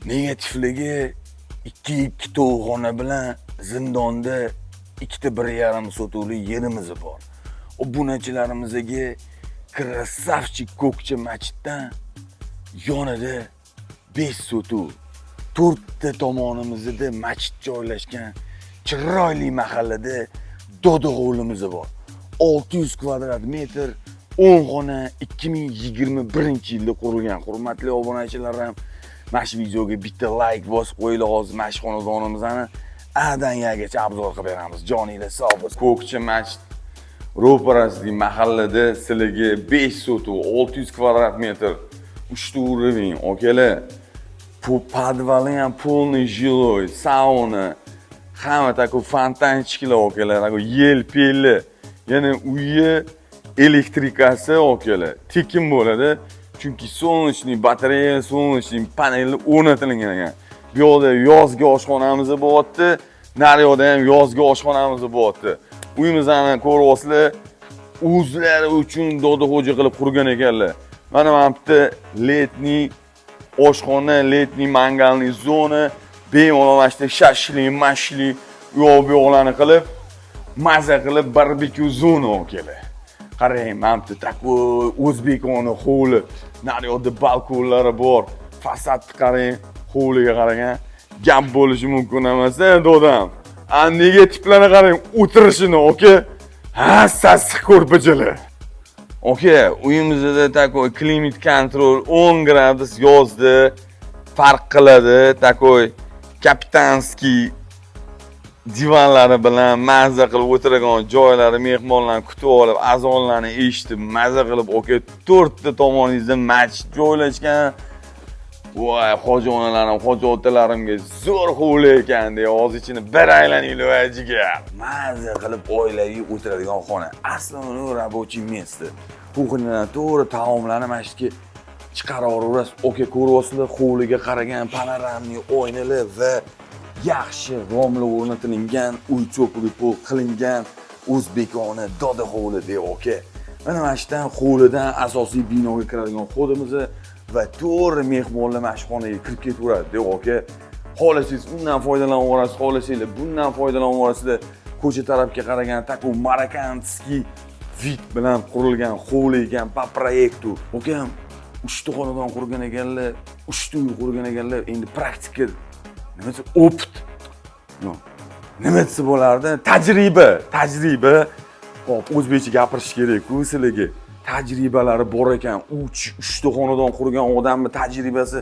Negativligi ikki to'g'ona bilan zindonda 1,5 sotuvli yerimiz bor. Obunachilarimizga Krasavchik Ko'kcha masjiddan yonida 5 sotuv, 4 ta tomonimizda masjid joylashgan chiroyli mahallada Dodo'g'o'limiz bor. 600 kvadrat metr 10 xona 2021-yilda qurilgan. Hurmatli obunachilarim, mana shu videoga bitta like bosib qo'yinglar, hozir mana shu xonadonimizni A'dan Yagacha obzor qilib beramiz. Joninglar sog' bo'lsin. Ko'kcha masjid ro'parasidagi mahallada sizlarga 5 sotuv, 600 kvadrat metr, 3 ta уровень, okalar. Podvali ham полный жилой, sauna, hamma такой fontanchiklar, okalar, yel-pelli. Yana uyi elektrikasi, okalar, tekin bo'ladi. Chunki солнечный batareya, солнечный paneli o'rnatilgan ekan. Bu yoqda yozgi oshxonamiz bo'lyapti, nari yoqda ham yozgi oshxonamiz bo'lyapti. Uyimizni ko'ryapsizlar, o'zlari uchun dodaxo'ja qilib qurgan ekanlar. Mana bu yerda letniy oshxona, letniy mangalniy zona, bemalol mana shashlik, mashlik, bu yoqlarni qilib, maza qilib barbekyu zona okalar. Qarang, mana bu takoy o'zbekona hovli, nari yoqda balkonlari bor. Fasadni qarang, hovliga qaragan. Gap bo'lishi mumkin emas, dodam. Negativlarni qarang, o'tirishini, oka. Hassasi ko'rpachalar. Oka, uyimizda takoy klimat kontrol 10 gradus yozda farq qiladi. Takoy kapitanskiy divanlari bilan maza qilib o'tirgan joylari, mehmonlarni kutib olib, azonlarni eshitib, maza qilib, oka, 4 ta tomoningizda masjid joylashgan. Voy, hoji onalarim, hoji otalarimga zo'r hovli ekan deb hozir ichini bir aylaninglar vajiga. Maza qilib oilaviy o'tiradigan xona. Aslida рабочий место. Kuxnadan to'g'ri taomlarni masjidga chiqaraverasiz. Oka, ko'ryapsizlar, hovliga qaragan panoramli oynalar va yaxshi romlar o'rnatilgan, uy cho'piga pul qilingan o'zbekona doda hovli deb oka. Mana mashdan hovlidan asosiy binoga kiradigan xodimiz va to'g'ri mehmonlar mana shu xonaga kirib ketaveradi deb oka. Xohlasangiz undan foydalanaverasiz, xohlasanglar bundan foydalanaverasizlar. Ko'cha tarafga qaragan taku Marakanskiy vid bilan qurilgan hovli ekan, po proyektu. Oka, 3 ta xonadon qurgan ekanlar, 3 ta uy qurgan ekanlar. Endi praktika nimasi opit. Nimasi bo'lardi? Tajriba. Hop, o'zbekcha gapirish kerak-ku sizlarga. Tajribalari bor ekan. 3 ta xonadon qurgan odamning tajribasi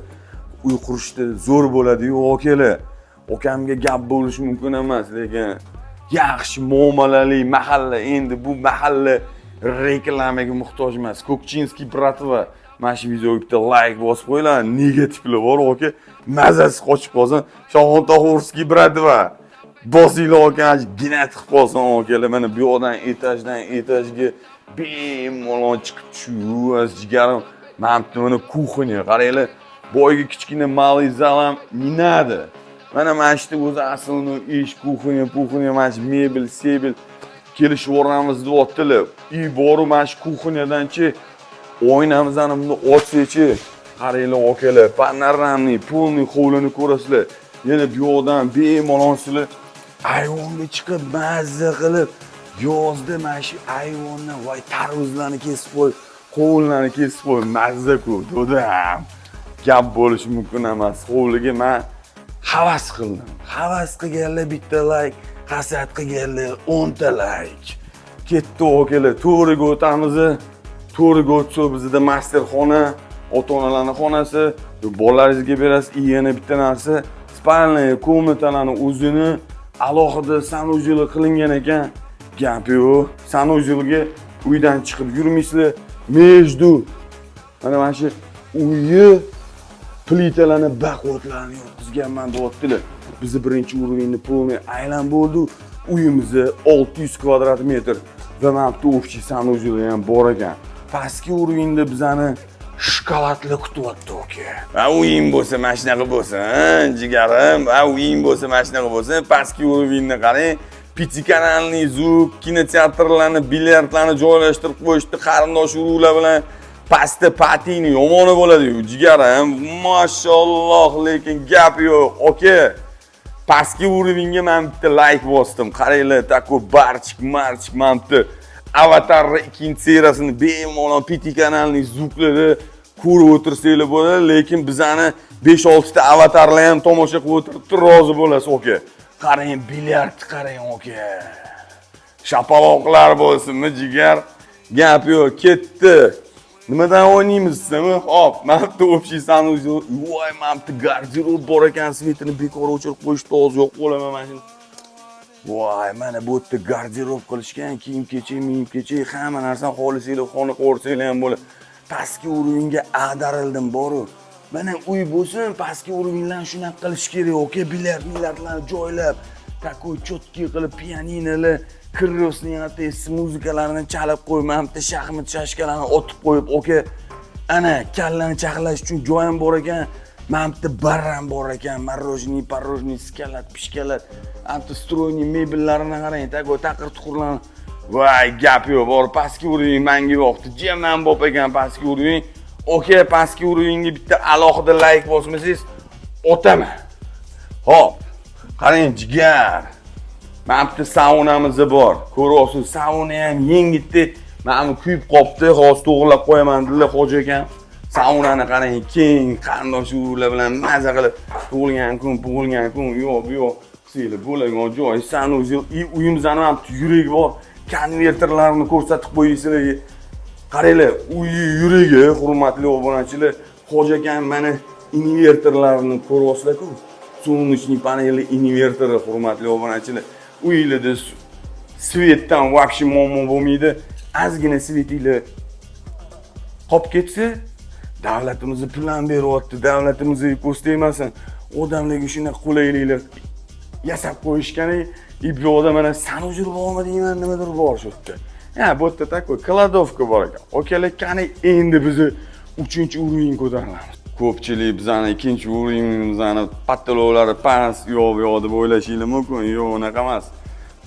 uy qurishda zo'r bo'ladi-yu, okalar. Okamga gap bo'lishi mumkin emas, lekin yaxshi muomalali mahalla. Endi bu mahalla reklamaga muhtoj emas. Ko'kchinskiy bratva. Mana shu videoga bitta like bosib qo'yinglar. Negativlar bor, oka. Mazasi qochib qolsin. Shoxontoxurskiy bratva. Bosinglar aka, ginat qilib qolsin, okalar. Mana bu yoqdan etajdan etajga bemalol chiqib tushish, jigarim. Mana kuxnya, qaranglar. Boyga kichkina malый zal ham minadi. Mana shu o'zi aslini ish kuxnya, mana shu mebel, sebel kelishib o'rnamiz deyaptilar. Uy boru mana shu kuxnyadan-chi oynamizni buni ochsa-chi, qaranglar okalar, panoramniy, полный hovlini ko'rasizlar. Yana bu yoqdan bemalol sizlar ayvonga chiqib mazza qilib, yozda mana shu ayvonni voy tarvuzlarni kesib qo'y, qovunlarni kesib qo'y, mazza-ku, dodam. Gap bo'lishi mumkin emas. Hovliga men havas qildim. Havas qilganlar bitta like, hasad qilganlar 10 ta like. Ketdi okalar, to'g'riga o'tamiz. To'g'riga o'tsa bizda masterxona, ota-onalarning xonasi, bolalaringizga berasiz. Yana bitta narsa, spalniy komnatalarni o'zini alohida sanuzeli qilingan ekan. Gap yo'q. Sanuzelga uydan chiqib yurmaysizlar. Mejdu. Mana shu uyi plitalarni baquvvatlarni yotqizganman deyaptilar. Bizni birinchi уровеньni полный aylan bo'ldi. Uyimizda 600 kvadrat metr va mana bu общий sanuzeli ham bor ekan. Pastki уровеньda bizani shokoladli kutyapti aka. Va uying bo'lsa, mana shunaqa bo'lsin, jigarim. Va uying bo'lsa, mana shunaqa bo'lsin. Pastki уровеньni qarang. Pitikanalniy zuk, kinoteatrlarni, bilyardlarni joylashtirib qo'yishdi, qarindosh urug'lar bilan pastda patini yomoni bo'ladi-yu, jigar ham mashalloh, lekin gap yo'q. Oka, pastki urovingga men bitta like bosdim. Qaranglar, tako barchik, men bitta Avatarning ikkinchi seriyasini bemalol PT kanalining zuklari ko'rib o'tirsanglar bo'ladi, lekin bizani 5-6 ta avatarlar ham tomosha qilib o'tiribdi, rozi bo'lasiz, oka. Qarang, bilyard qarang, oka. Shapaloqlar bo'lsinmi, jigar? Gap yo'q, ketdi. Nimadan o'ynaymiz sizmi? Hop, men bitta общий sanuzel, voy, men bitta garderob bor ekan, svetini bekor o'chirib qo'yishdi, hozir yo'q bo'laman men shuni. Voy, mana bu yerda garderob qilishgan, kiyim-kechak, hamma narsani xohlasanglar, xona qo'rsanglar ham bo'ladi. Pastki urovingga ag'darildim boru. Mana uy bo'lsin, pastki urovinglar shunaqa qilish kerak, oka, bilyardlarni joylab, takoy chotki qilib pianinolar, krosning atesi muzikalarni chalib qo'yman, bitta shaxmat shashkalarni otib qo'yib, oka, ana kallani chaqlash uchun joy ham bor ekan. Men bitta bar ham bor ekan, parojniy, skalat, pishkalat, antistroyniy mebellarini qarang, takoy taqir-tuqurlarni. Voy, gap yo'q, bor pastki uroving menga yo'qdi. Jemman bo'p ekan pastki uroving. Oka, pastki urovingga bitta alohida like bosmasangiz, o'taman. Hop. Qarang, jigar. Men bitta saunamiz bor. Ko'ryapsiz, sauna ham yengitdi. Men kuyib qopti, hozir to'g'rilab qo'yaman dedilar xo'ja ekan. Saunani qarang, keng qarindosh urug'lar bilan maza qilib, tug'ilgan kun, yo'q, sizlar bo'lgan joy, sanuzel, uyimizdan ham yuragi bor. Konverterlarni ko'rsatib qo'yingizlarga. Qaranglar, uy yuragi, hurmatli obunachilar, xo'ja ekan mana invertorlarni ko'ryapsizlar-ku. Солнечный paneli invertori, hurmatli obunachilar. Uylarda svetdan вообще muammo bo'lmaydi. Ozgina svetinglar qolib ketsa, davlatimiz plan beryapti, davlatimizga ko'z tegmasin. Odamlarga shunaqa qulayliklar yasab qo'yishgan. Bu yoqda mana sanuzel bormi deyman, nimadir bor shu yerda. Ha, bu yerda takoy kladovka bor ekan. Okalar, qani endi biz 3-uroving ko'tarilamiz. Ko'pchilik bizani 2-urovingimizni patologlari past yo'q deb o'ylashingiz mumkin. Yo'q, unaqa emas.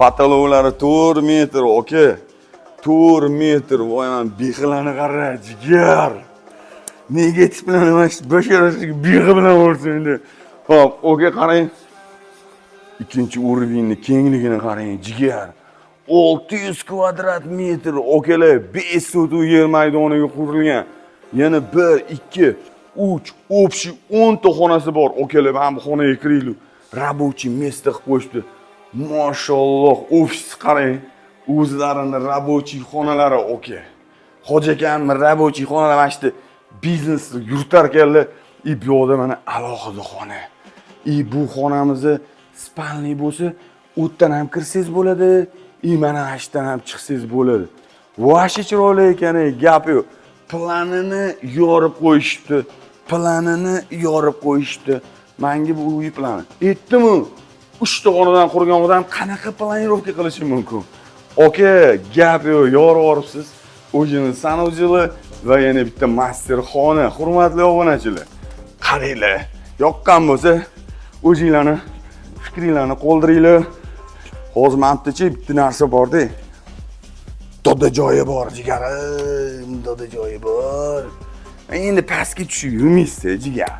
Patologlari 4 metr, oka. 4 metr, voy, men bexilani qara, jigar. Negativ bilan emas, basharasiga behi bilan o'rtindi. Hop, oka, qarang. Ikkinchi urovingni kengligini qarang, jigar. 600 kvadrat metr, okalar, 5 sotu yer maydoniga qurilgan. Yana 1, 2, 3, общий 10 ta xonasi bor. Okalar, men bu xonaga kiraylik. Рабочий место qilib qo'yishdi. Mashalloh, ofis qarang. O'zlarining рабочий xonalari, oka. Xo'ja akamning рабочий xonalari mashti biznesni yuritar ekanlar. Bu yoqda mana alohida xona. Bu xonamizni spalniy bo'lsa, o'tdan ham kirsangiz bo'ladi, mana ashdan ham chiqsangiz bo'ladi. Voshi chiroyli ekan, gap yo'q. Planini yorib qo'yishdi. Menga bu uy plani. Aytdim-ku, 3 ta xonadan qurgan odam qanaqa planirovka qilishi mumkin? Oka, gap yo'q, yorib olibsiz. O'zini sanuzeli va yana bitta masterxona. Hurmatli obunachilar, qaranglar. Yoqqan bo'lsa, o'zinglarni fikringlarni qoldiringlar. Hozir menimcha bitta narsa bor-da. To'da joyi bor, jigarim, to'da joyi bor. Endi pastga tushib yurmaysiz, jigar.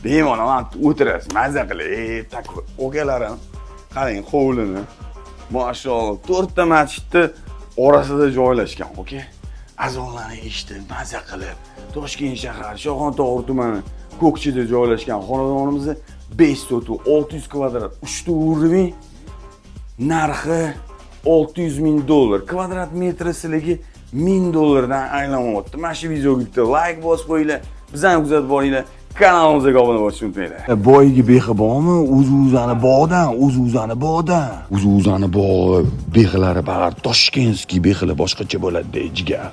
Bemalol o'tirasiz, maza qilib, takoy. O'kalarim, qarang, hovlini. Mashalloh, 4 ta masjidni orasida joylashgan, oka. Azonlarni eshitib, maza qilib, Toshkent shahar, Shoxontog'ur tumani, Ko'kchida joylashgan xonadonimizni 5 sotu, 600 kvadrat, 3 ta uroving, narxi $600,000. Kvadrat metri sizlarga $1000 aylanyapti. Mana shu videoga bitta like bosib qo'yinglar. Bizani kuzatib boringlar. Kanalimizga obuna bo'lishni unutmanglar. Boyga behi bormi? O'z-o'zani bog'dan, o'z-o'zani bog', behilari bari Toshkentskiy behilar boshqacha bo'ladi, jigar.